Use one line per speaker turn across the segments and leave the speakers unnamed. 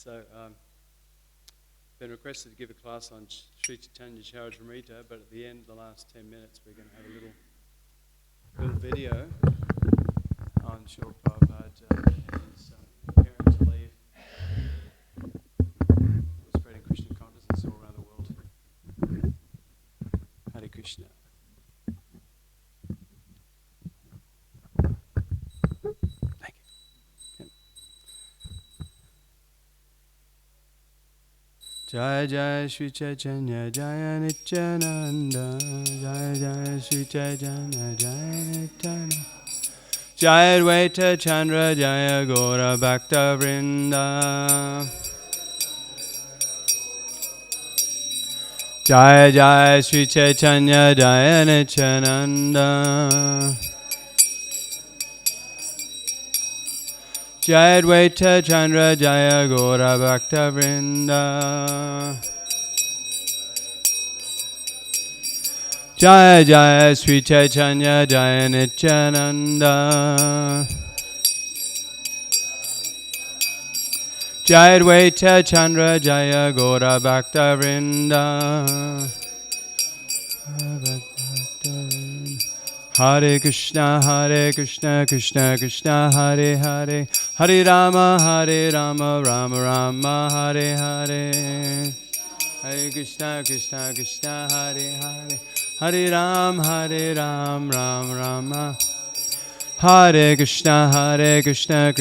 So, been requested to give a class on Sri Caitanya Caritamrita, but at the end, the last 10 minutes, we're going to have a little video on Srila Prabhupada preparing to leave. We're spreading Krishna consciousness all around the world. Hare Krishna. Thank you. Jaya Jaya Sri Chaitanya Jaya Nityananda Jaya Jaya Sri Chaitanya Jaya Nityananda Jaya Advaita Chandra Jaya Gora Bhakta Vrinda Jaya Jaya Sri Chaitanya Jaya Nityananda Jaya Advaita Chandra Jaya Gora Bhakta Vrinda Jaya Jaya Sri Chaitanya Jaya Nityananda Jaya Advaita Chandra Jaya Gora Bhakta Vrinda Hare Krishna Krishna Krishna Hare Hare Hare Rama Rama Rama Hare Hare Hare Krishna Krishna Hare Hare Hare Ram Ram Rama Hare Krishna Krishna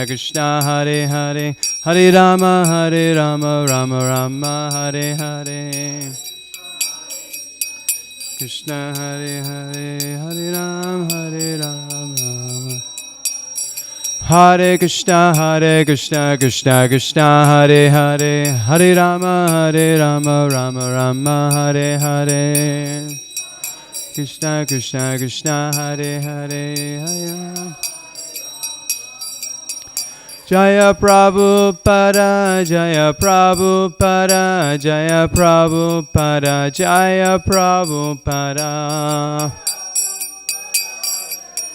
Krishna Hare Hare Hare Rama Rama Rama Hare Hare Krishna Hare Hare Hare Ram Rama Hare Krishna Krishna Krishna Hare Hare Hare Rama Rama Rama Hare Hare Krishna Krishna Hare Hare Hare Rama Jaya Prabhupada Jaya Prabhupada Jaya Prabhupada Jaya Prabhupada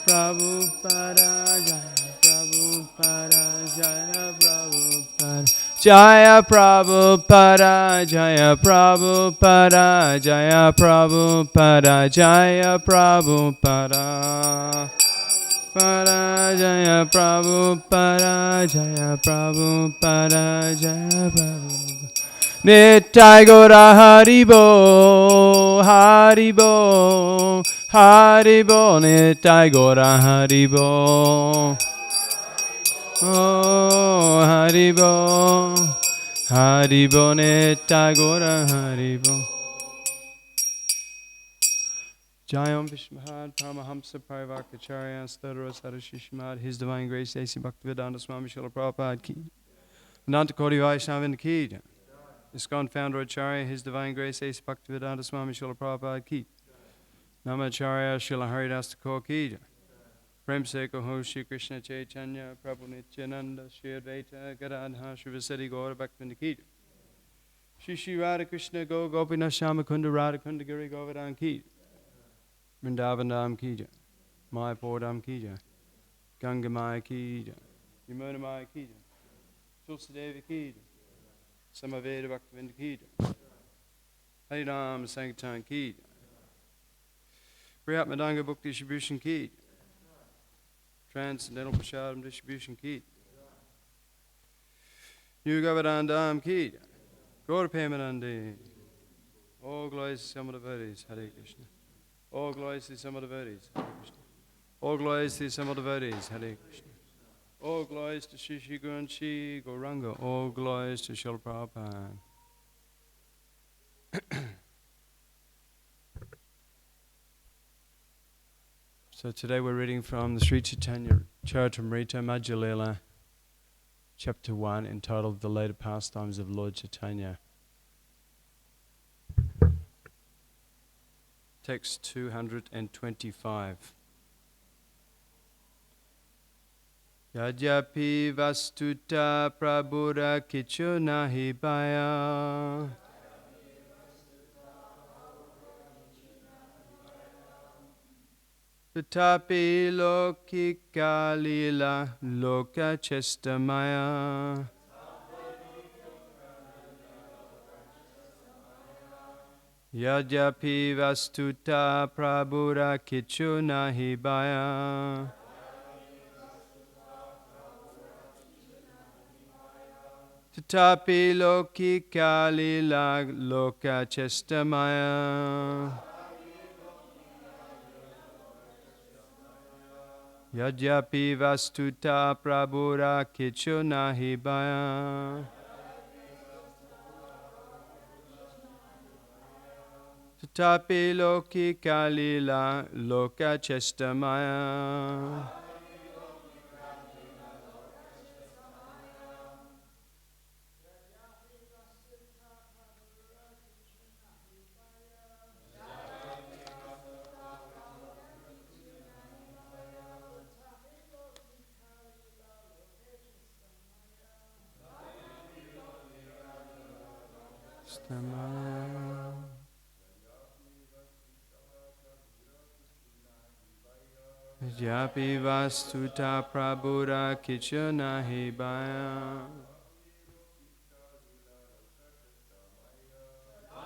Prabhupada Jaya Prabhupada Jaya Prabhupada Jaya Prabhupada Jaya Prabhupada Jaya Prabhupada Jaya Prabhupada Jaya Prabhupada Jaya Prabhupada Nittai Gaura Haribo Haribo Haribo Nittai Gaura Haribo Oh Haribo Haribo Nittai Gaura Haribo Jayam Vishmahad Paramahamsa Parivakacharya Stadara Sarashishmad His Divine Grace A.C. Bhaktivedanta Swami Srila Prabhupada Ki Ananta Koti Vaishnavinda Ki ISKCON Founder Acharya His Divine Grace A.C. Bhaktivedanta Swami Srila Prabhupada Ki Namacharya Srila Haridas Thakur Ki Prem Se Kaho Shri Krishna Chaitanya Prabhu Nityananda Shri Advaita Gadadha Shri Vasari Gaura Bhaktivedanta Ki Shri Radha Krishna Go Gopinath Shama Kunda Radha Kunda Giri Govardhana Ki Vrindavan Dham Ki Jai, Mayapur Dham Ki Jai, Ganga Maya Ki Jai, Yamuna Maya Ki Jai, Tulsidevi Ki Jai, Samaveda Bhaktivedanta Ki Jai, Hari Ram Sankirtan Ki Jai, Priyat Madanga Book Distribution Ki Jai, Transcendental Prasadam Distribution Ki Jai, New Govardhana Dham Ki Jai, Gaura Pemanandi, all glories to some of the devotees, Hare Krishna. All glories to some of the devotees, Hare Krishna. All glories to some of the devotees, Hare Krishna. All glories to Shri Shri Guru and Shri Gauranga. All glories to Srila Prabhupada. So today we're reading from the Sri Caitanya Caritamrita Madhya Lila, chapter 1, entitled The Later Pastimes of Lord Chaitanya. Text 225. Yadyapi vastuta prabhura kichu nahi bhaya Tatapi lokika lila loka chestamaya Yadyapi vastuta prabhura kichu nahi baya. Tatapi loki kalila loka chestamaya. Yadyapi vastuta prabhura kichu nahi baya. Tatapi loki kalila loka chestamaya. Yapi vastuta prabhura kichu nahi baya.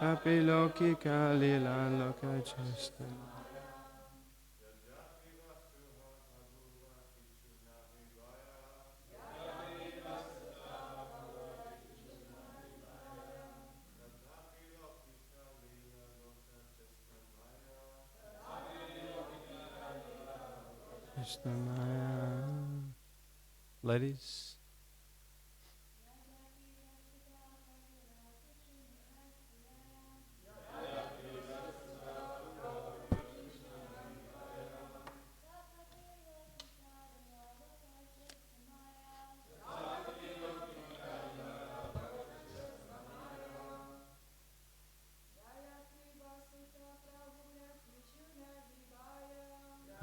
Yapi loki kalila loka chestamaya. Ladies.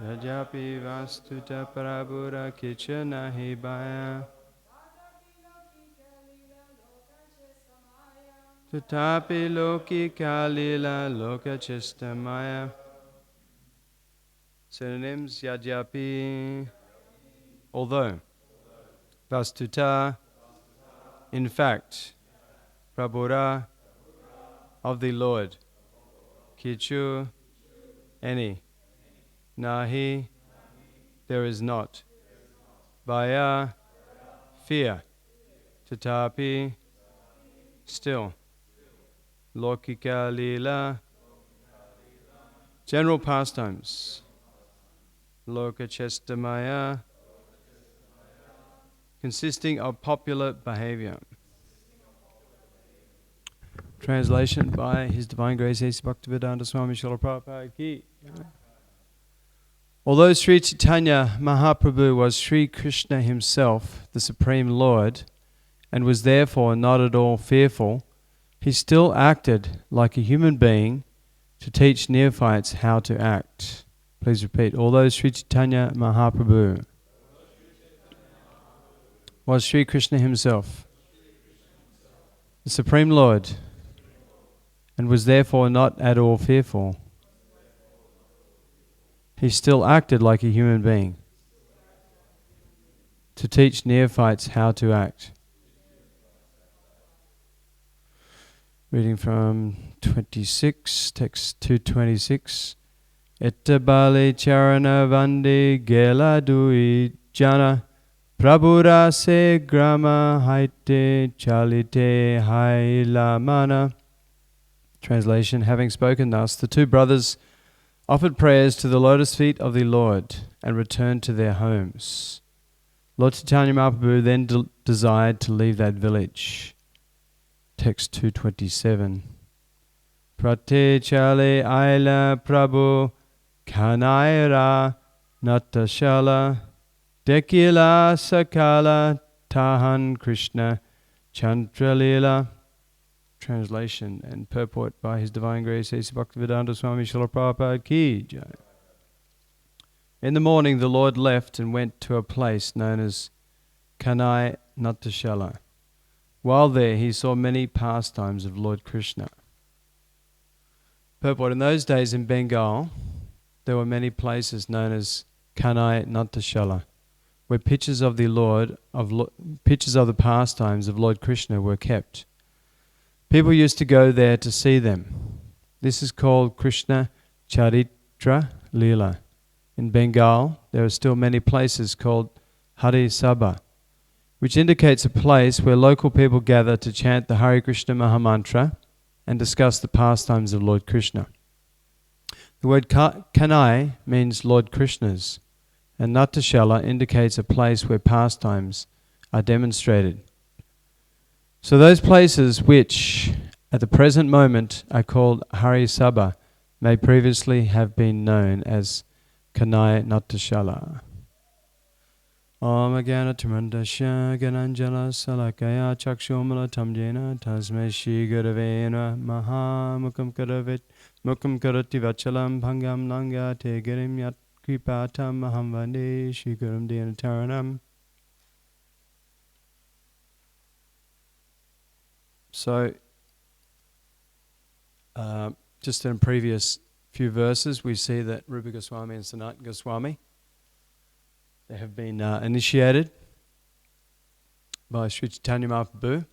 Yajapi vastuta prabhura kichu nahi baya. Tatapi loki kalila loka chestamaya. Synonyms: Yadyapi, although. Vastuta, in fact. Prabhura, of the Lord. Kichu, any. Nahi, there is not. Baya, fear. Tatapi, still. Lokika lila, general pastimes. Loka chestamaya, consisting of popular behavior. Translation by His Divine Grace A.C. Bhaktivedanta Swami Srila Prabhupada ki. Although Sri Caitanya Mahaprabhu was Sri Krishna himself, the Supreme Lord, and was therefore not at all fearful, he still acted like a human being to teach neophytes how to act. Please repeat. Although Sri Caitanya Mahaprabhu was Sri Krishna himself, the Supreme Lord, and was therefore not at all fearful, he still acted like a human being to teach neophytes how to act. Reading from 26, text 226. Ettabali charana vandi gela dui jana prabhura se grama haite chalite haila mana. Translation: having spoken thus, the two brothers offered prayers to the lotus feet of the Lord and returned to their homes. Lord Caitanya Mahaprabhu then desired to leave that village. Text 227. Prate chale aila prabhu kanaira natashala dekila sakala tahan Krishna chantralila. Translation and purport by His Divine Grace A.C. Bhaktivedanta Swami Srila Prabhupada ki jai. In the morning the Lord left and went to a place known as Kanai Natashala. While there he saw many pastimes of Lord Krishna. Purport: in those days in Bengal there were many places known as Kanai Natashala, where pictures of the pictures of the pastimes of Lord Krishna were kept. People used to go there to see them. This is called Krishna Charitra Leela. In Bengal, there are still many places called Hari Sabha, which indicates a place where local people gather to chant the Hare Krishna Mahamantra and discuss the pastimes of Lord Krishna. The word Kanai means Lord Krishna's, and Natashala indicates a place where pastimes are demonstrated. So those places which at the present moment are called Hari Sabha may previously have been known as Kanai Natashala. Om Agana Tamandasya Gananjala Salakaya Chakshomala Tamjena Tasme Shri Guravena Maha Mukam Karavit Mukam Karati Vachalam Bhangam Nanga Te Girim Yat Kripatam Maham Vande Shri Gurum Dyanataranam. So, just in previous few verses, we see that Rupa Goswami and Sanatana Goswami, they have been initiated by Sri Chaitanya Mahaprabhu.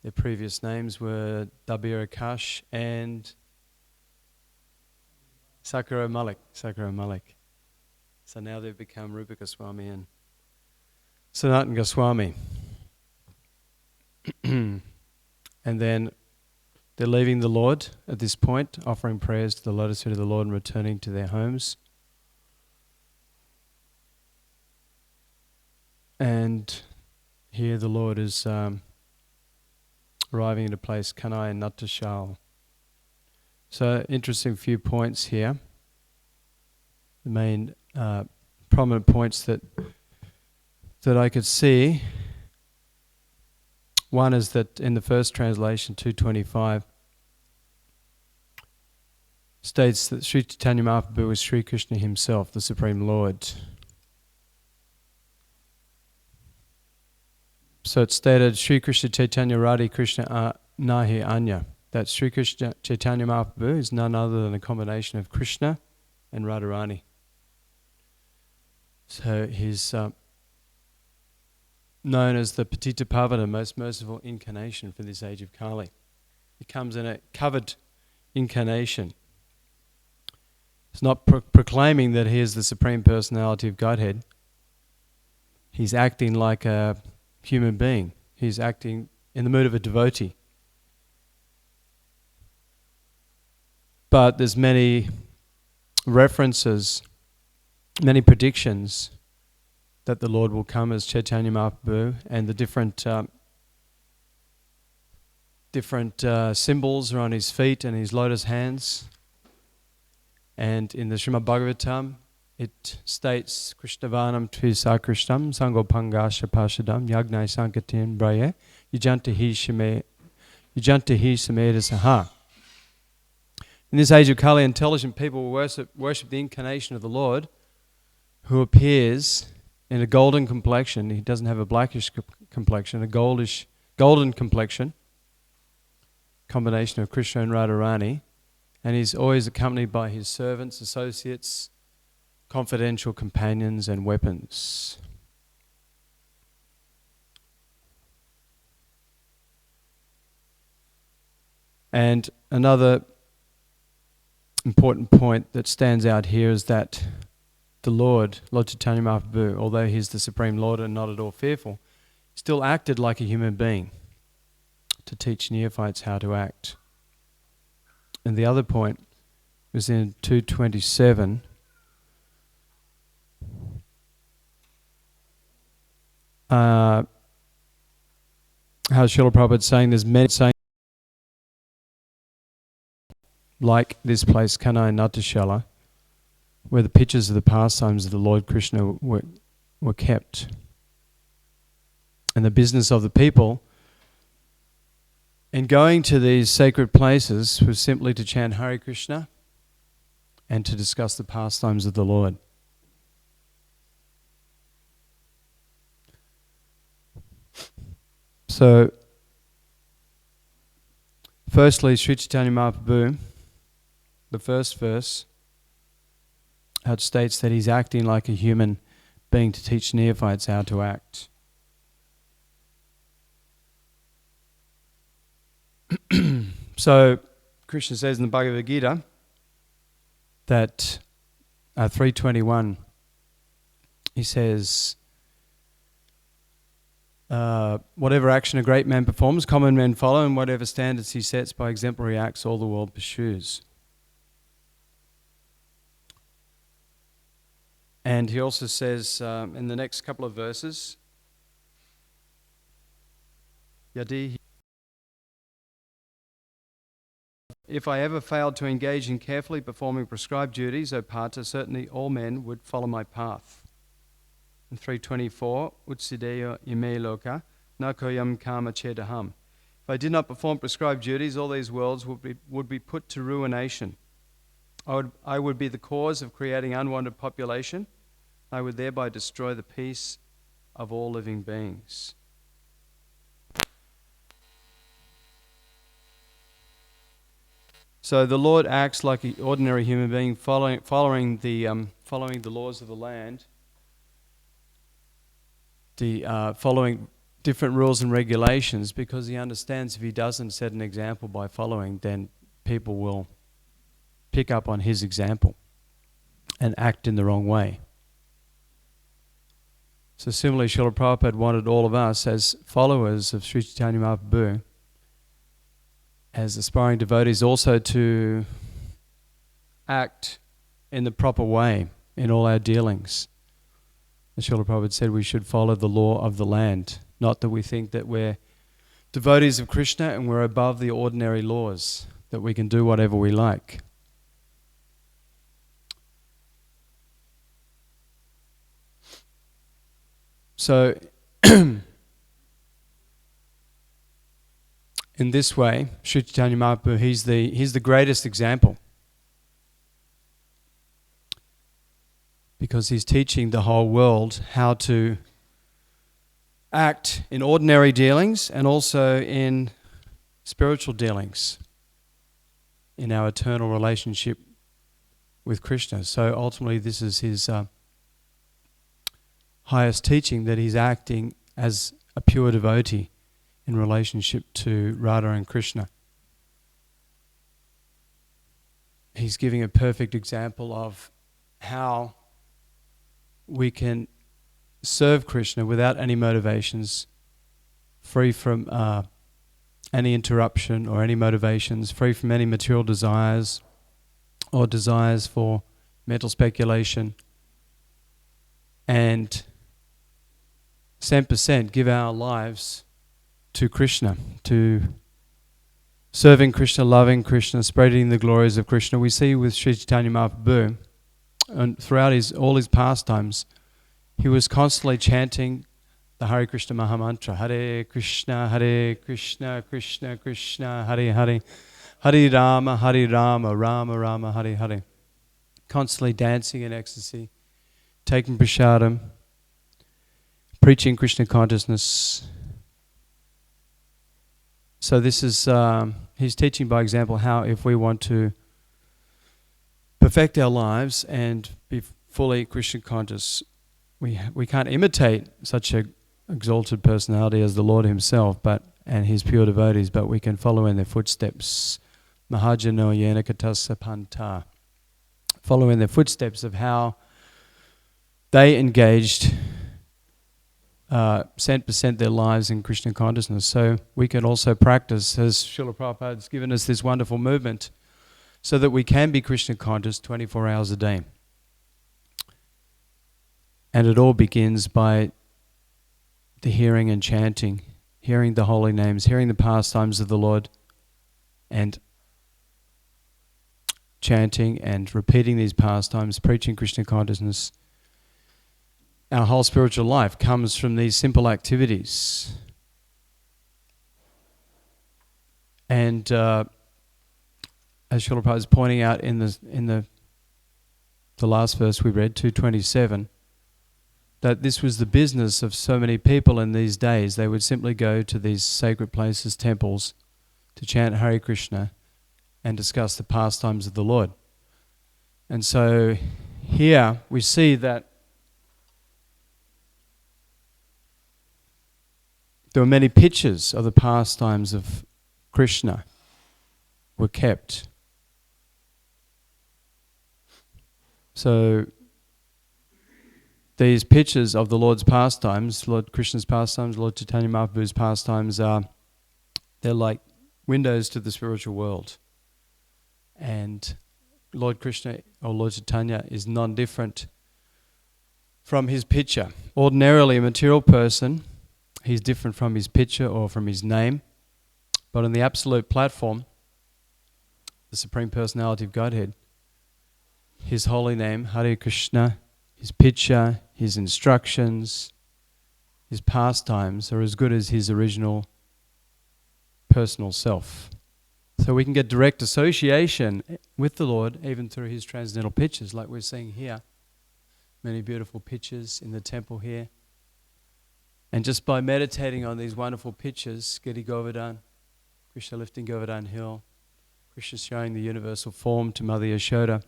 Their previous names were Dabir Akash and Sakura Malik. So now they've become Rupa Goswami and Sanatana Goswami. And then they're leaving the Lord at this point, offering prayers to the lotus feet of the Lord and returning to their homes. And here the Lord is arriving at a place, Kanai and Natashal. So interesting few points here. The main prominent points that I could see. One is that in the first translation, 225, states that Sri Chaitanya Mahaprabhu is Sri Krishna himself, the Supreme Lord. So it's stated, Sri Krishna Chaitanya Radhi Krishna Nahi Anya. That Sri Krishna Chaitanya Mahaprabhu is none other than a combination of Krishna and Radharani. So he's known as the Patita Pavana, most merciful incarnation for this age of Kali. He comes in a covered incarnation. It's not proclaiming that he is the Supreme Personality of Godhead. He's acting like a human being. He's acting in the mood of a devotee. But there's many references, many predictions that the Lord will come as Caitanya Mahaprabhu, and the different symbols are on his feet and his lotus hands. And in the Srimad Bhagavatam, it states, Krishnavanam Tvisa Krishnam Sangopangasha Pashadam Yagnai Sankatin Braya Yujantahi Sameda Saha. In this age of Kali, intelligent people will worship the incarnation of the Lord, who appears in a golden complexion. He doesn't have a blackish complexion, a golden complexion, combination of Krishna and Radharani, and he's always accompanied by his servants, associates, confidential companions, and weapons. And another important point that stands out here is that the Lord Chaitanya Mahaprabhu, although he's the Supreme Lord and not at all fearful, still acted like a human being to teach neophytes how to act. And the other point was in 227. How Srila Prabhupada is saying there's many saying like this place, Kanai Natashala, where the pictures of the pastimes of the Lord Krishna were kept. And the business of the people in going to these sacred places was simply to chant Hare Krishna and to discuss the pastimes of the Lord. So, firstly, Sri Chaitanya Mahaprabhu, the first verse, how it states that he's acting like a human being to teach neophytes how to act. So, Krishna says in the Bhagavad Gita that 3:21, he says, whatever action a great man performs, common men follow, and whatever standards he sets by exemplary acts, all the world pursues. And he also says in the next couple of verses, Yadi, if I ever failed to engage in carefully performing prescribed duties, O Partha, certainly all men would follow my path. In 3:24, Utsideya ime loka, nakoyam kama chedaham. If I did not perform prescribed duties, all these worlds would be put to ruination. I would be the cause of creating unwanted population. I would thereby destroy the peace of all living beings. So the Lord acts like an ordinary human being, following the laws of the land, following different rules and regulations, because he understands if he doesn't set an example by following, then people will pick up on his example and act in the wrong way. So similarly, Srila Prabhupada wanted all of us as followers of Sri Chaitanya Mahaprabhu, as aspiring devotees, also to act in the proper way in all our dealings. As Srila Prabhupada said, we should follow the law of the land, not that we think that we're devotees of Krishna and we're above the ordinary laws, that we can do whatever we like. So, in this way, Sri Chaitanya Mahaprabhu, he's the greatest example, because he's teaching the whole world how to act in ordinary dealings and also in spiritual dealings, in our eternal relationship with Krishna. So ultimately this is his highest teaching, that he's acting as a pure devotee in relationship to Radha and Krishna. He's giving a perfect example of how we can serve Krishna without any motivations, free from any interruption or any motivations, free from any material desires or desires for mental speculation, and 100% give our lives to Krishna, to serving Krishna, loving Krishna, spreading the glories of Krishna. We see with Sri Chaitanya Mahaprabhu, and throughout all his pastimes, he was constantly chanting the Hare Krishna Mahamantra, Hare Krishna, Krishna Krishna, Hare Hare, Hare Rama, Rama Rama, Hare Hare. Constantly dancing in ecstasy, taking prasadam, preaching Krishna consciousness. So this is, he's teaching by example how, if we want to perfect our lives and be fully Krishna conscious, we can't imitate such an exalted personality as the Lord himself and his pure devotees, but we can follow in their footsteps. Mahajano yena katasa panta. Follow in their footsteps of how they engaged 100% their lives in Krishna consciousness. So we can also practice, as Srila Prabhupada has given us this wonderful movement, so that we can be Krishna conscious 24 hours a day. And it all begins by the hearing and chanting, hearing the holy names, hearing the pastimes of the Lord, and chanting and repeating these pastimes, preaching Krishna consciousness. Our whole spiritual life comes from these simple activities. And as Srila Prabhupada is pointing out in the last verse we read, 227, that this was the business of so many people in these days. They would simply go to these sacred places, temples, to chant Hare Krishna and discuss the pastimes of the Lord. And so here we see that there were many pictures of the pastimes of Krishna were kept. So these pictures of the Lord's pastimes, Lord Krishna's pastimes, Lord Chaitanya Mahaprabhu's pastimes, they're like windows to the spiritual world. And Lord Krishna or Lord Chaitanya is non-different from his picture. Ordinarily, a material person, he's different from his picture or from his name. But on the absolute platform, the Supreme Personality of Godhead, his holy name, Hare Krishna, his picture, his instructions, his pastimes are as good as his original personal self. So we can get direct association with the Lord even through his transcendental pictures, like we're seeing here. Many beautiful pictures in the temple here. And just by meditating on these wonderful pictures, Giri Govardhana, Krishna lifting Govardhana hill, Krishna showing the universal form to Mother Yashoda.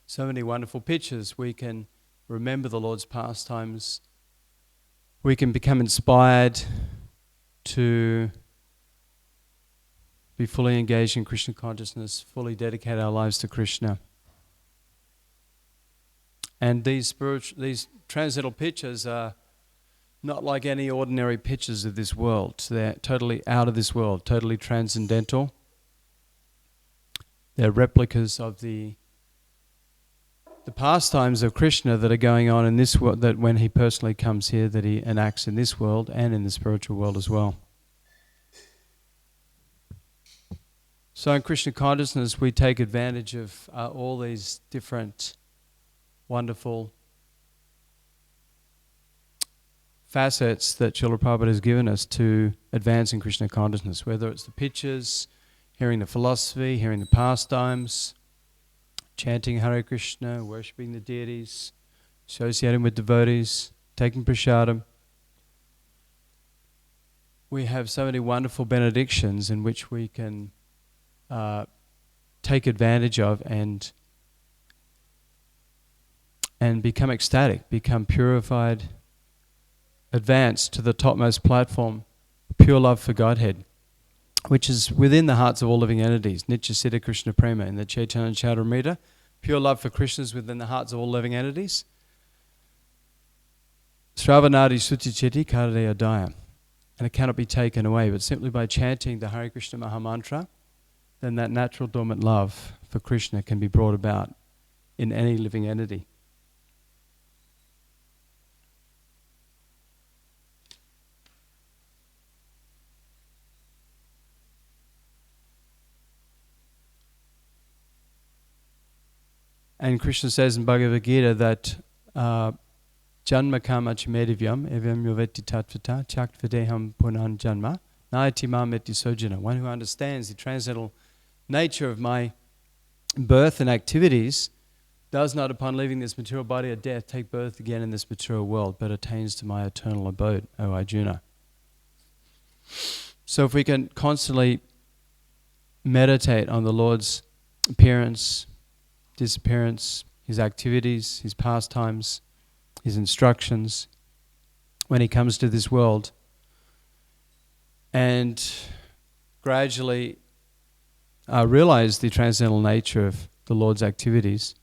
So many wonderful pictures. We can remember the Lord's pastimes. We can become inspired to be fully engaged in Krishna consciousness, fully dedicate our lives to Krishna. And these transcendental pictures are not like any ordinary pictures of this world. They're totally out of this world, totally transcendental. They're replicas of the pastimes of Krishna that are going on in this world, that when he personally comes here, that he enacts in this world and in the spiritual world as well. So in Krishna consciousness, we take advantage of all these different wonderful facets that Srila Prabhupada has given us to advance in Krishna consciousness, whether it's the pictures, hearing the philosophy, hearing the pastimes, chanting Hare Krishna, worshipping the deities, associating with devotees, taking prasadam. We have so many wonderful benedictions in which we can take advantage of and become ecstatic, become purified, advance to the topmost platform, pure love for Godhead, which is within the hearts of all living entities. Nitya Siddha Krishna Prema in the Caitanya Caritamrita. Pure love for Krishna is within the hearts of all living entities. Sravanadi Suti Cheti Karade Adaya. And it cannot be taken away, but simply by chanting the Hare Krishna Maha Mantra, then that natural dormant love for Krishna can be brought about in any living entity. And Krishna says in Bhagavad Gita that Janma kama chimedivyam evyam yoveti tatvata chaktvadeham punan janma naiti mam eti sojana. One who understands the transcendental nature of my birth and activities does not, upon leaving this material body at death, take birth again in this material world, but attains to my eternal abode, O Arjuna. So if we can constantly meditate on the Lord's appearance, disappearance, his activities, his pastimes, his instructions, when he comes to this world, and gradually realize the transcendental nature of the Lord's activities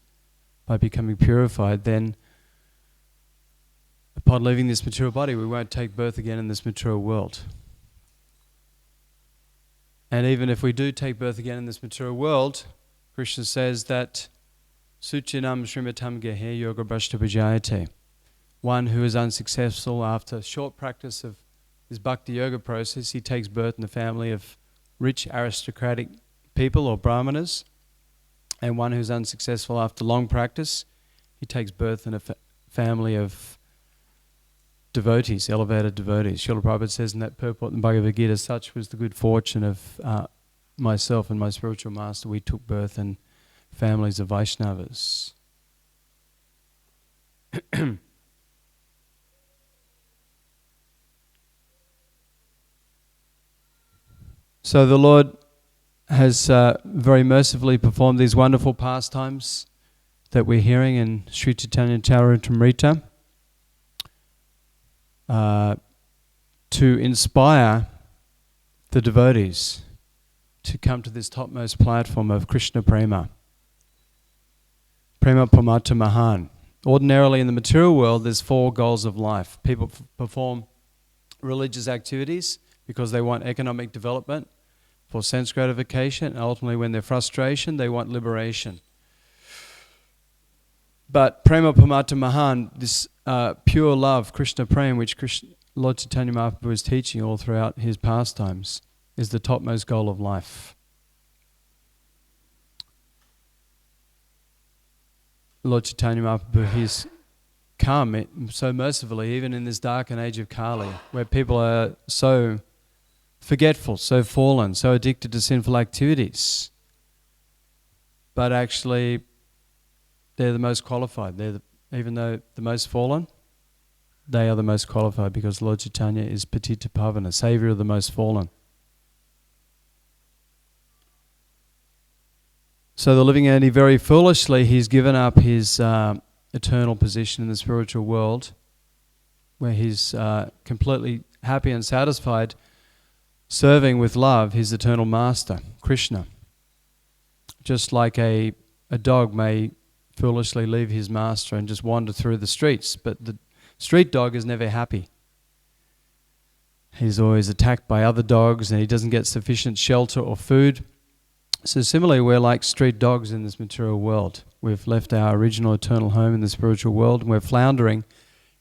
by becoming purified, then upon leaving this material body, we won't take birth again in this material world. And even if we do take birth again in this material world, Krishna says that Suchinam Srimatam Gehe Yoga Bhashta Vijayate. One who is unsuccessful after short practice of his bhakti yoga process, he takes birth in the family of rich aristocratic people or brahmanas. And one who's unsuccessful after long practice, he takes birth in a family of devotees, elevated devotees. Srila Prabhupada says in that purport in Bhagavad Gita, such was the good fortune of myself and my spiritual master. We took birth in families of Vaishnavas. So the Lord has very mercifully performed these wonderful pastimes that we're hearing in Sri Caitanya Caritamrita to inspire the devotees to come to this topmost platform of Krishna Prema. Prema Pamata Mahan. Ordinarily in the material world, there's 4 goals of life. People perform religious activities because they want economic development, for sense gratification, and ultimately when they're frustration, they want liberation. But Prema Pamata Mahan, this pure love, Krishna Prema, which Lord Chaitanya Mahaprabhu is teaching all throughout his pastimes, is the topmost goal of life. Lord Chaitanya Mahaprabhu, he's come so mercifully, even in this darkened age of Kali, where people are so forgetful, so fallen, so addicted to sinful activities. But actually, they're the most qualified. Even though the most fallen, they are the most qualified because Lord Chaitanya is Patita Pavana, Saviour of the most fallen. So the living entity, very foolishly, he's given up his eternal position in the spiritual world, where he's completely happy and satisfied serving with love his eternal master, Krishna. Just like a dog may foolishly leave his master and just wander through the streets, but the street dog is never happy. He's always attacked by other dogs and he doesn't get sufficient shelter or food. So similarly, we're like street dogs in this material world. We've left our original eternal home in the spiritual world and we're floundering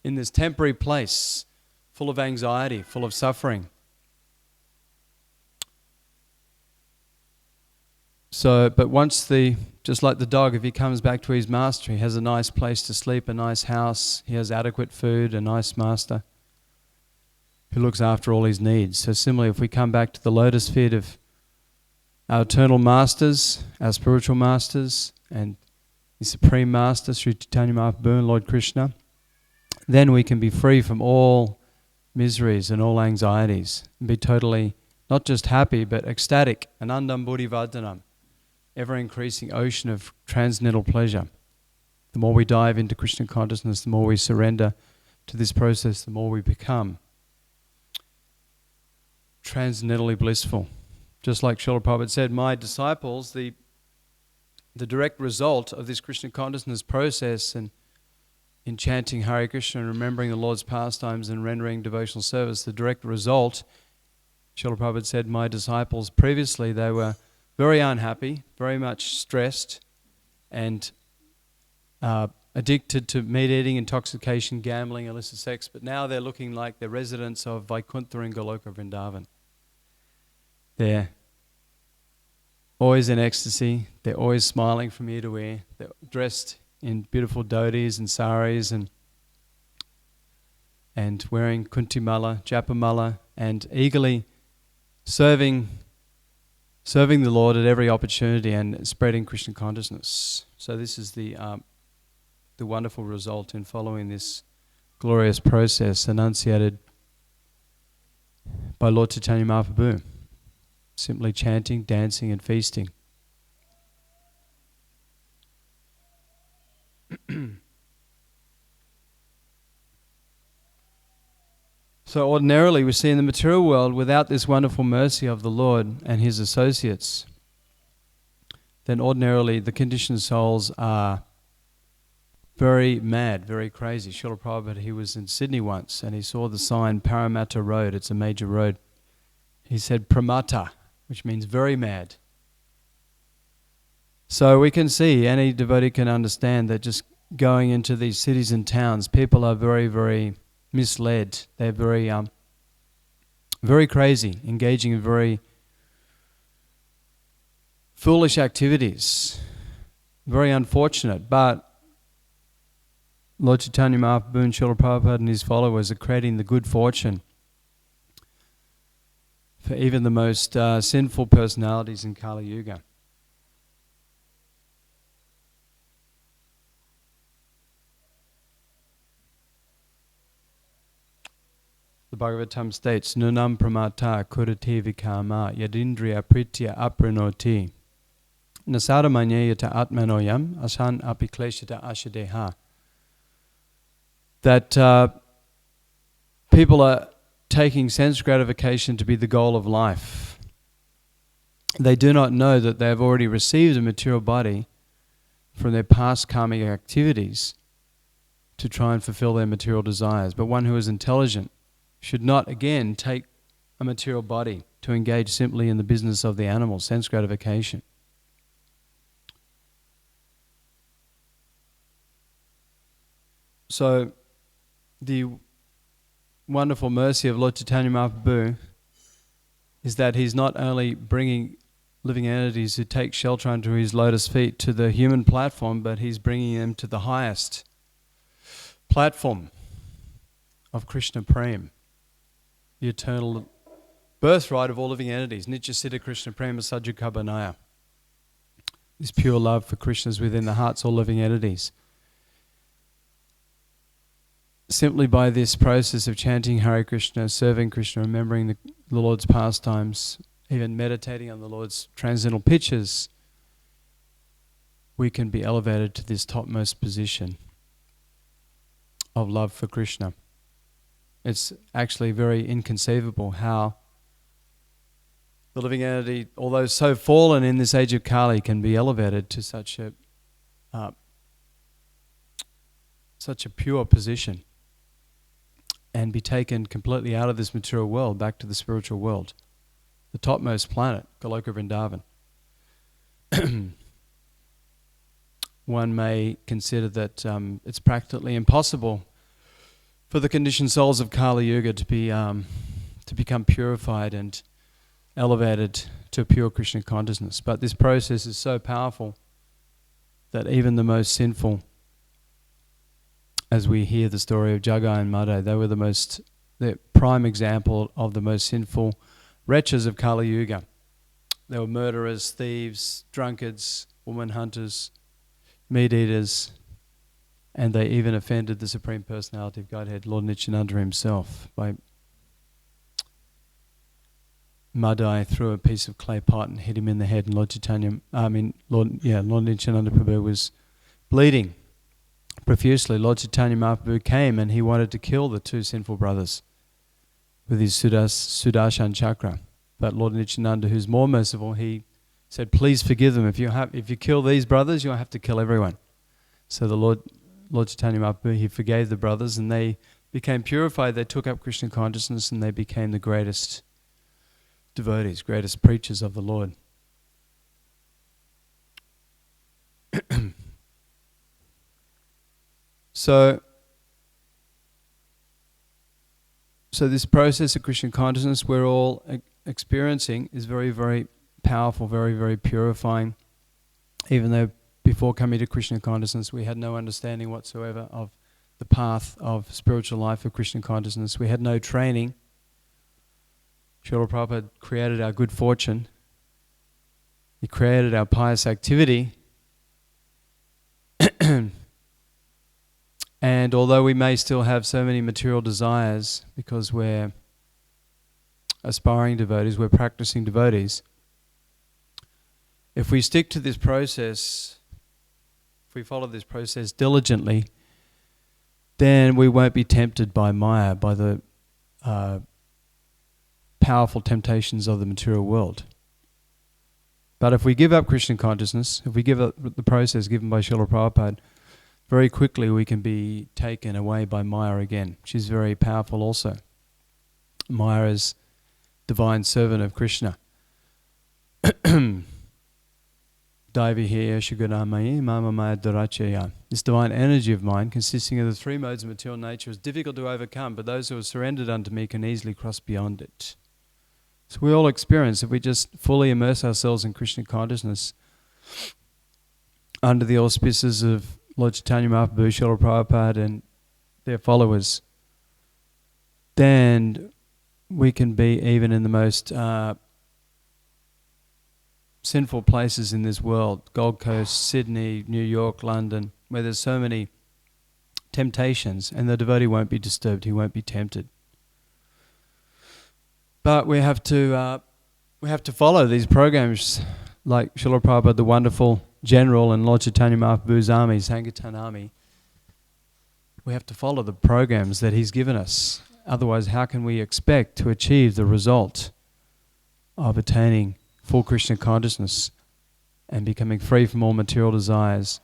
in this temporary place full of anxiety, full of suffering. So, but once just like the dog, if he comes back to his master, he has a nice place to sleep, a nice house, he has adequate food, a nice master who looks after all his needs. So similarly, if we come back to the lotus feet of our eternal masters, our spiritual masters, and the Supreme Master, Sri Chaitanya Mahaprabhu and Lord Krishna, then we can be free from all miseries and all anxieties, and be totally not just happy, but ecstatic, anandam buddhi vardhanam, ever-increasing ocean of transcendental pleasure. The more we dive into Krishna consciousness, the more we surrender to this process, the more we become transcendentally blissful. Just like Srila Prabhupada said, my disciples, the direct result of this Krishna consciousness process and in chanting Hare Krishna and remembering the Lord's pastimes and rendering devotional service, the direct result, Srila Prabhupada said, my disciples previously, they were very unhappy, very much stressed and addicted to meat eating, intoxication, gambling, illicit sex, but now they're looking like the residents of Vaikuntha and Goloka Vrindavan. They're always in ecstasy, they're always smiling from ear to ear, they're dressed in beautiful dhotis and saris and wearing kuntimala, japamala, and eagerly serving the Lord at every opportunity and spreading Krishna consciousness. So this is the wonderful result in following this glorious process enunciated by Lord Chaitanya Mahaprabhu. Simply chanting, dancing and feasting. So ordinarily we see in the material world, without this wonderful mercy of the Lord and His associates, then ordinarily the conditioned souls are very mad, very crazy. Srila Prabhupada, he was in Sydney once and he saw the sign Paramatta Road, it's a major road. He said Pramata, which means very mad. So we can see, any devotee can understand that just going into these cities and towns, people are very, very misled. They're very, very crazy, engaging in very foolish activities. Very unfortunate, but Lord Chaitanya Mahaprabhu and Srila Prabhupada and his followers are creating the good fortune for even the most sinful personalities in Kali Yuga. The Bhagavatam states, Nunam pramata kurati vikama yadindriya pritya apranoti nasaramanyayata atmanoyam asan apikleshita ashadeha. That people are taking sense gratification to be the goal of life. They do not know that they have already received a material body from their past karmic activities to try and fulfill their material desires. But one who is intelligent should not again take a material body to engage simply in the business of the animal, sense gratification. So the wonderful mercy of Lord Caitanya Mahaprabhu is that he's not only bringing living entities who take shelter under his lotus feet to the human platform, but he's bringing them to the highest platform of Krishna Prem, the eternal birthright of all living entities, Nitya Siddha Krishna Prema Sajjaka Banaya. This pure love for Krishna is within the hearts of all living entities. Simply by this process of chanting Hare Krishna, serving Krishna, remembering the Lord's pastimes, even meditating on the Lord's transcendental pictures, we can be elevated to this topmost position of love for Krishna. It's actually very inconceivable how the living entity, although so fallen in this age of Kali, can be elevated to such a pure position and be taken completely out of this material world back to the spiritual world, the topmost planet, Goloka Vrindavan. One may consider that it's practically impossible for the conditioned souls of Kali Yuga to become purified and elevated to a pure Krishna consciousness. But this process is so powerful that even the most sinful, as we hear the story of Jagai and Madhya, they were the prime example of the most sinful wretches of Kali Yuga. They were murderers, thieves, drunkards, woman hunters, meat eaters, and they even offended the Supreme Personality of Godhead, Lord Nityananda himself, by Madhya threw a piece of clay pot and hit him in the head, and Lord Nityananda Prabhu was bleeding profusely. Lord Caitanya Mahaprabhu came and he wanted to kill the two sinful brothers with his Sudarshan chakra. But Lord Nityananda, who's more merciful, he said, please forgive them. If you kill these brothers, you'll have to kill everyone. So the Lord Caitanya Mahaprabhu, he forgave the brothers and they became purified. They took up Krishna consciousness and they became the greatest devotees, greatest preachers of the Lord. So this process of Krishna consciousness we're all experiencing is very, very powerful, very, very purifying. Even though before coming to Krishna consciousness we had no understanding whatsoever of the path of spiritual life of Krishna consciousness. We had no training. Srila Prabhupada created our good fortune. He created our pious activity. And although we may still have so many material desires because we're aspiring devotees, we're practicing devotees, if we stick to this process, if we follow this process diligently, then we won't be tempted by Maya, by the powerful temptations of the material world. But if we give up Krishna consciousness, if we give up the process given by Srila Prabhupada, very quickly we can be taken away by Maya again. She's very powerful also. Maya is divine servant of Krishna. Daiviheya Shuganamayi Mama Maya Dorachaya. This divine energy of mine, consisting of the three modes of material nature, is difficult to overcome, but those who are surrendered unto me can easily cross beyond it. So we all experience, if we just fully immerse ourselves in Krishna consciousness, under the auspices of Lord Caitanya Mahaprabhu, Srila Prabhupada and their followers, then we can be even in the most sinful places in this world, Gold Coast, Sydney, New York, London, where there's so many temptations, and the devotee won't be disturbed, he won't be tempted. But we have to follow these programs, like Srila Prabhupada, the wonderful general, and Lord Caitanya Mahaprabhu's army, Sankirtan army. We have to follow the programs that he's given us. Otherwise, how can we expect to achieve the result of attaining full Krishna consciousness and becoming free from all material desires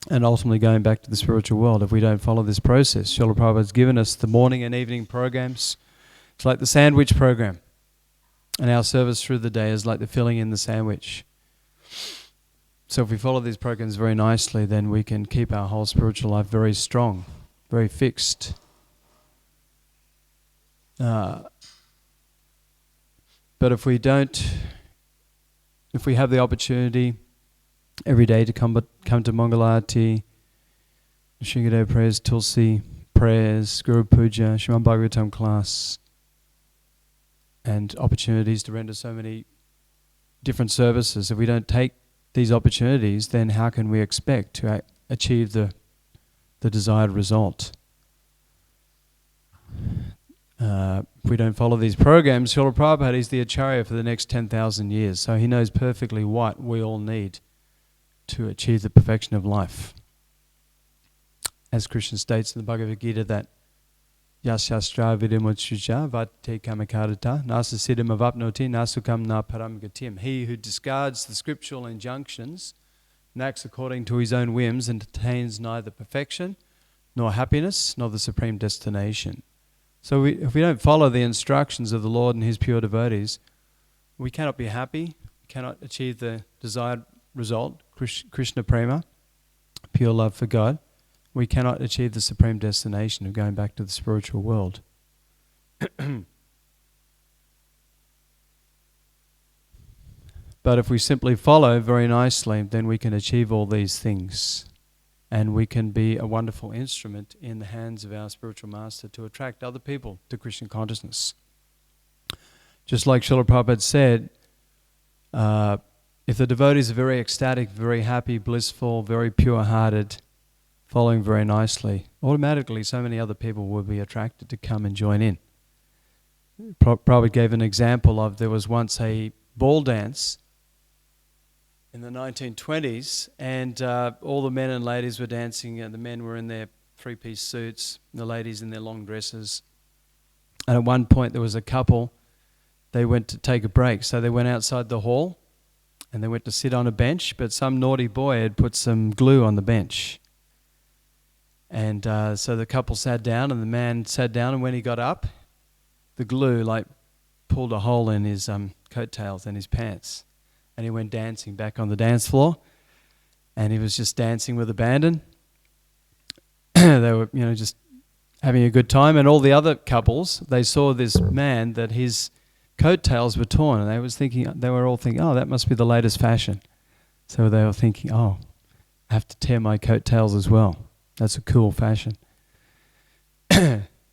and ultimately going back to the spiritual world if we don't follow this process. Srila Prabhupada's given us the morning and evening programs. It's like the sandwich program. And our service through the day is like the filling in the sandwich. So if we follow these programs very nicely, then we can keep our whole spiritual life very strong, very fixed. But if we don't, if we have the opportunity every day to come to Mangalarti, Shingadeva prayers, Tulsi prayers, Guru Puja, Srimad Bhagavatam class, and opportunities to render so many different services, if we don't take these opportunities, then how can we expect to achieve the desired result? If we don't follow these programs, Srila Prabhupada is the Acharya for the next 10,000 years, so he knows perfectly what we all need to achieve the perfection of life. As Krishna states in the Bhagavad Gita that Yasyastra vidimutshuja vate kamakarita nasa siddhim avapnoti nasukam na param gatim. He who discards the scriptural injunctions and acts according to his own whims and attains neither perfection nor happiness nor the supreme destination. So if we don't follow the instructions of the Lord and his pure devotees, we cannot be happy, we cannot achieve the desired result, Krishna prema, pure love for God. We cannot achieve the supreme destination of going back to the spiritual world. But if we simply follow very nicely, then we can achieve all these things. And we can be a wonderful instrument in the hands of our spiritual master to attract other people to Krishna consciousness. Just like Srila Prabhupada said, if the devotees are very ecstatic, very happy, blissful, very pure-hearted, following very nicely, automatically so many other people will be attracted to come and join in. Prabhupada gave an example of there was once a ball dance in the 1920s, and all the men and ladies were dancing, and the men were in their three-piece suits, and the ladies in their long dresses. And at one point there was a couple, they went to take a break, so they went outside the hall and they went to sit on a bench, but some naughty boy had put some glue on the bench. And so the couple sat down, and the man sat down, and when he got up, the glue pulled a hole in his coattails and his pants. And he went dancing back on the dance floor, and he was just dancing with abandon. They were, just having a good time. And all the other couples, they saw this man that his coattails were torn, and they were all thinking, oh, that must be the latest fashion. So they were thinking, oh, I have to tear my coattails as well. That's a cool fashion.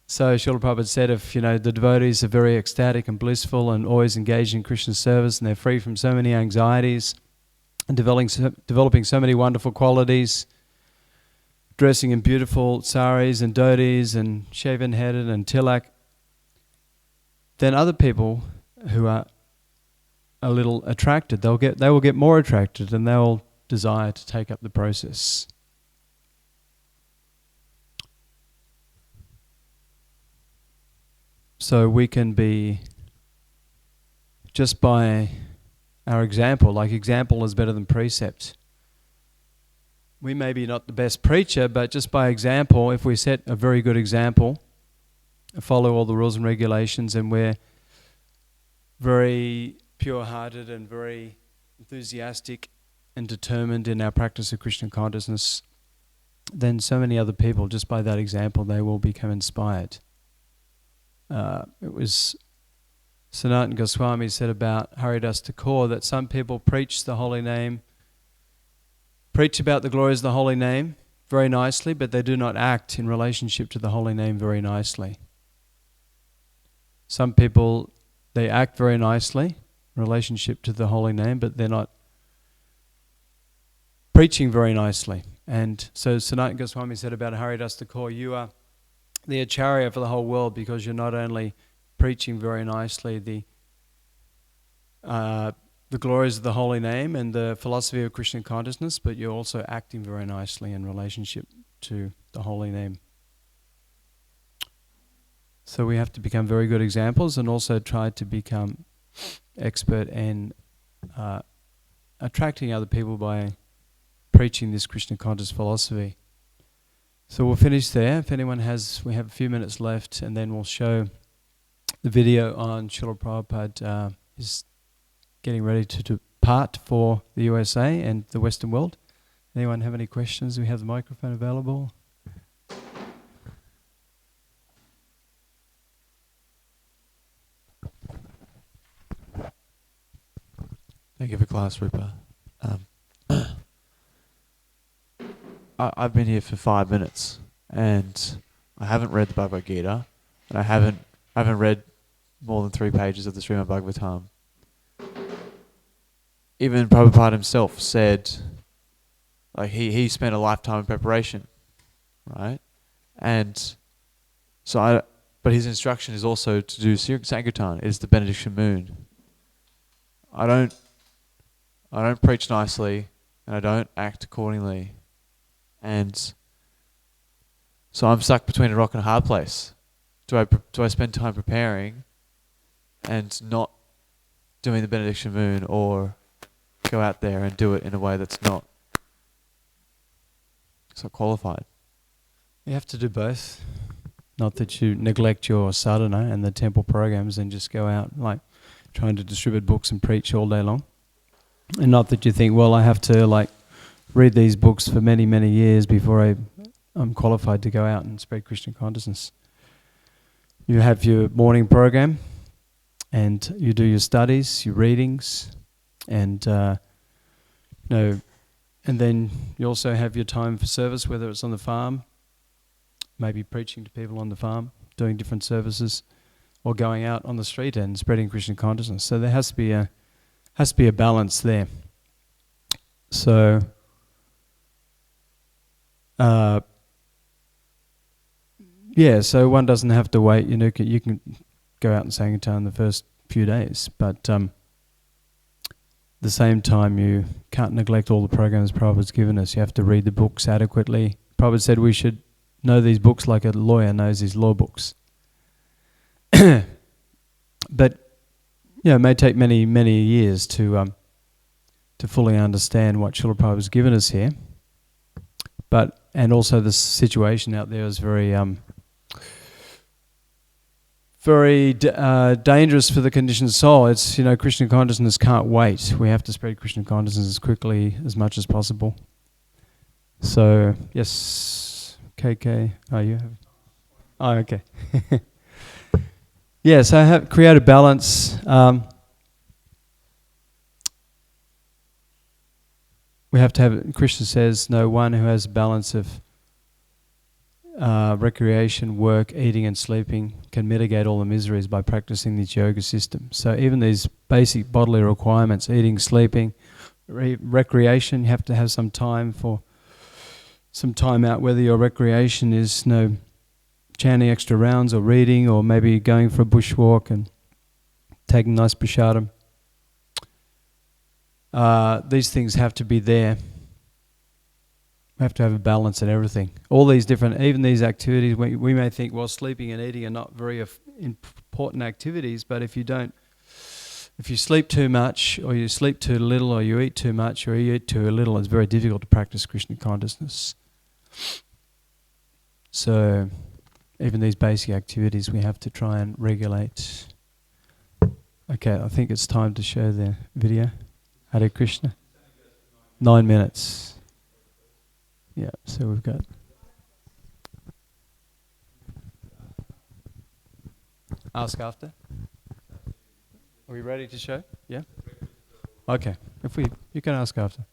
So Srila Prabhupada said, if the devotees are very ecstatic and blissful and always engaged in Krishna service, and they're free from so many anxieties and developing so many wonderful qualities, dressing in beautiful saris and dhotis and shaven-headed and tilak, then other people who are a little attracted, they will get more attracted, and they'll desire to take up the process. So we can be, just by our example, like example is better than precept. We may be not the best preacher, but just by example, if we set a very good example, follow all the rules and regulations, and we're very pure-hearted and very enthusiastic and determined in our practice of Krishna consciousness, then so many other people, just by that example, they will become inspired. It was Sanatana Goswami said about Haridas Thakur that some people preach the holy name, preach about the glories of the holy name very nicely, but they do not act in relationship to the holy name very nicely. Some people, they act very nicely in relationship to the holy name, but they're not preaching very nicely. And so Sanatana Goswami said about Haridas Thakur, you are the Acharya for the whole world, because you're not only preaching very nicely the glories of the holy name and the philosophy of Krishna consciousness, but you're also acting very nicely in relationship to the holy name. So we have to become very good examples, and also try to become expert in attracting other people by preaching this Krishna conscious philosophy. So we'll finish there. If anyone has, we have a few minutes left, and then we'll show the video on Srila Prabhupada is getting ready to depart for the USA and the Western world. Anyone have any questions? We have the microphone available.
Thank you for class, Rupa. I've been here for 5 minutes, and I haven't read the Bhagavad Gita, and I haven't read more than 3 pages of the Srimad Bhagavatam. Even Prabhupada himself said, like he spent a lifetime in preparation, right? And so but his instruction is also to do Sankirtan. It's the benediction moon. I don't preach nicely, and I don't act accordingly. And so I'm stuck between a rock and a hard place. Do I spend time preparing and not doing the benediction moon, or go out there and do it in a way that's not qualified?
You have to do both. Not that you neglect your sadhana and the temple programs and just go out like trying to distribute books and preach all day long. And not that you think, well, I have to like read these books for many, many years before I'm qualified to go out and spread Krishna consciousness. You have your morning program, and you do your studies, your readings, and and then you also have your time for service, whether it's on the farm, maybe preaching to people on the farm, doing different services, or going out on the street and spreading Krishna consciousness. So there has to be a balance there. So so one doesn't have to wait. You can go out and Sankirtan the first few days, but at the same time you can't neglect all the programs Prabhupada's given us. You have to read the books adequately. Prabhupada said we should know these books like a lawyer knows his law books. But it may take many, many years to fully understand what Srila Prabhupada has given us here. And also the situation out there is very dangerous for the conditioned soul. It's, Krishna consciousness can't wait. We have to spread Krishna consciousness as quickly, as much as possible. So, yes, KK. Oh, you have? Oh, okay. Yes, I have created balance. We have to have, Krishna says, no one who has balance of recreation, work, eating and sleeping can mitigate all the miseries by practicing this yoga system. So even these basic bodily requirements, eating, sleeping, recreation, you have to have some time out, whether your recreation is chanting extra rounds or reading, or maybe going for a bushwalk and taking nice prasadam. These things have to be there. We have to have a balance in everything. All these different, even these activities, we may think, well, sleeping and eating are not very important activities, but if you sleep too much, or you sleep too little, or you eat too much, or you eat too little, it's very difficult to practice Krishna consciousness. So, even these basic activities we have to try and regulate. Okay, I think it's time to show the video. Hare Krishna. 9 minutes. Yeah, so we've got... Ask after. Are we ready to show? Yeah? Okay. You can ask after.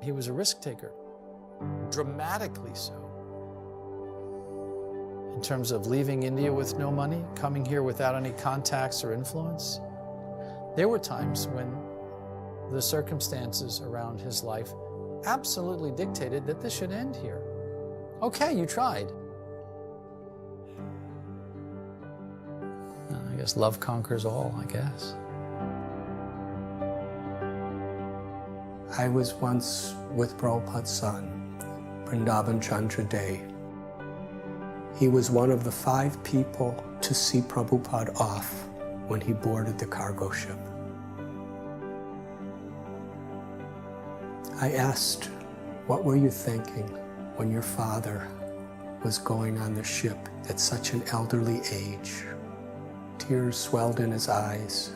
he was a risk taker, dramatically so. In terms of leaving India with no money, coming here without any contacts or influence. There were times when the circumstances around his life absolutely dictated that this should end here. Okay, you tried. I guess love conquers all, I guess.
I was once with Prabhupada's son, Vrindavan Chandra Day. He was one of the 5 people to see Prabhupada off when he boarded the cargo ship. I asked, what were you thinking when your father was going on the ship at such an elderly age? Tears swelled in his eyes,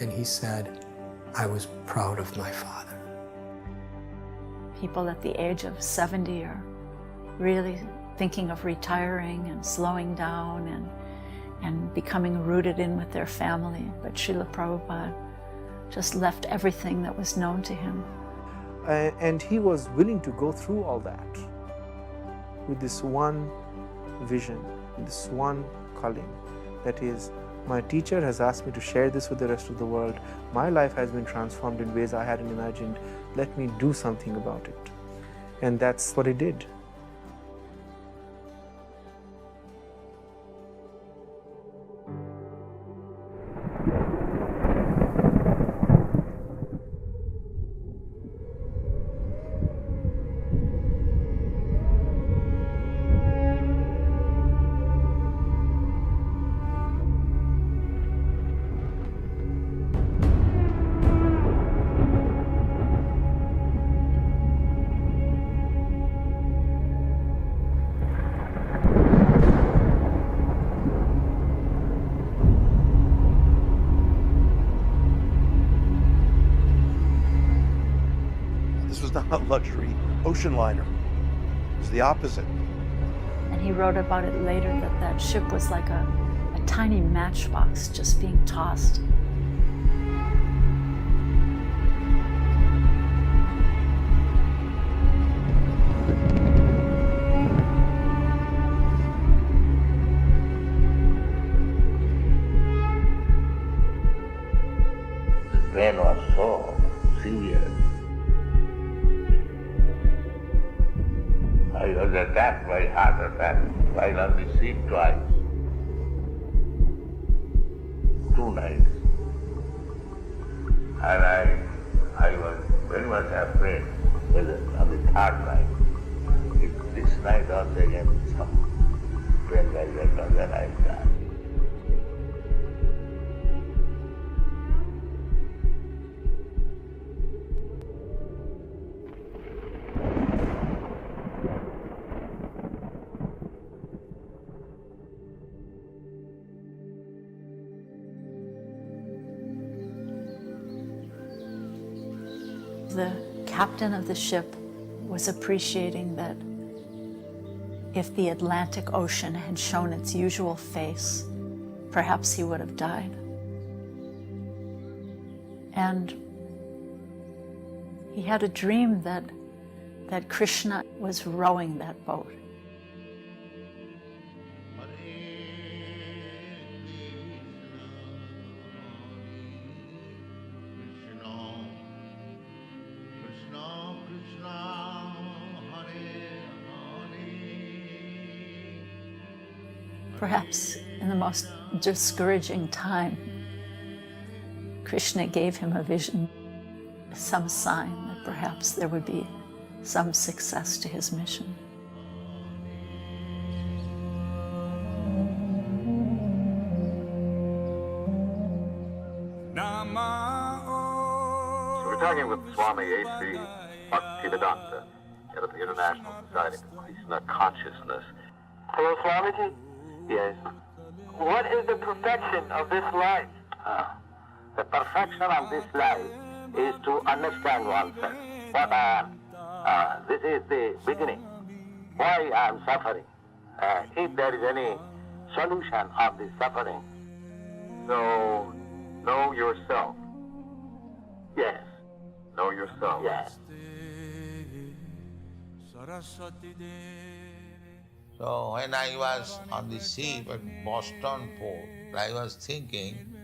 and he said, I was proud of my father.
People at the age of 70 are really thinking of retiring and slowing down and becoming rooted in with their family. But Srila Prabhupada just left everything that was known to him.
And he was willing to go through all that with this one vision, this one calling, that is, my teacher has asked me to share this with the rest of the world. My life has been transformed in ways I hadn't imagined. Let me do something about it. And that's what he did.
Not luxury ocean liner. It was the opposite.
And he wrote about it later that that ship was like a tiny matchbox just being tossed.
The pain was so severe. I was attacked by heart attack while on the seat twice. 2 nights. And I was very much afraid whether on the 3rd night, if this night also again some pain like that, then I died.
The captain of the ship was appreciating that if the Atlantic Ocean had shown its usual face, perhaps he would have died. And he had a dream that Krishna was rowing that boat. Perhaps in the most discouraging time, Krishna gave him a vision, some sign that perhaps there would be some success to his mission.
So we're talking with Swami A.C. Bhaktivedanta, head of the International Society for Krishna Consciousness.
Hello, Swamiji?
Yes.
What is the perfection of this life?
The perfection of this life is to understand oneself. What I am. This is the beginning. Why I am suffering. If there is any solution of this suffering. So, know yourself. Yes. Know yourself. Yes.
So when I was on the ship at Boston port, I was thinking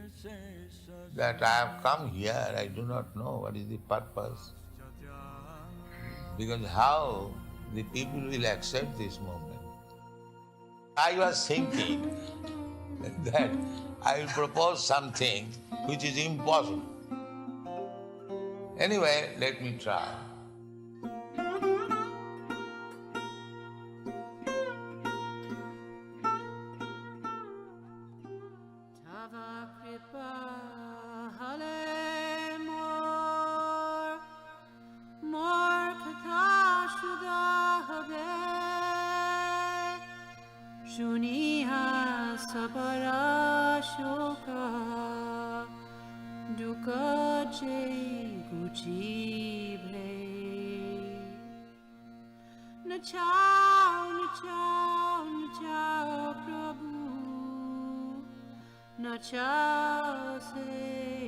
that I have come here, I do not know what is the purpose. Because how the people will accept this movement. I was thinking that I will propose something which is impossible. Anyway, let me try.
Nachao se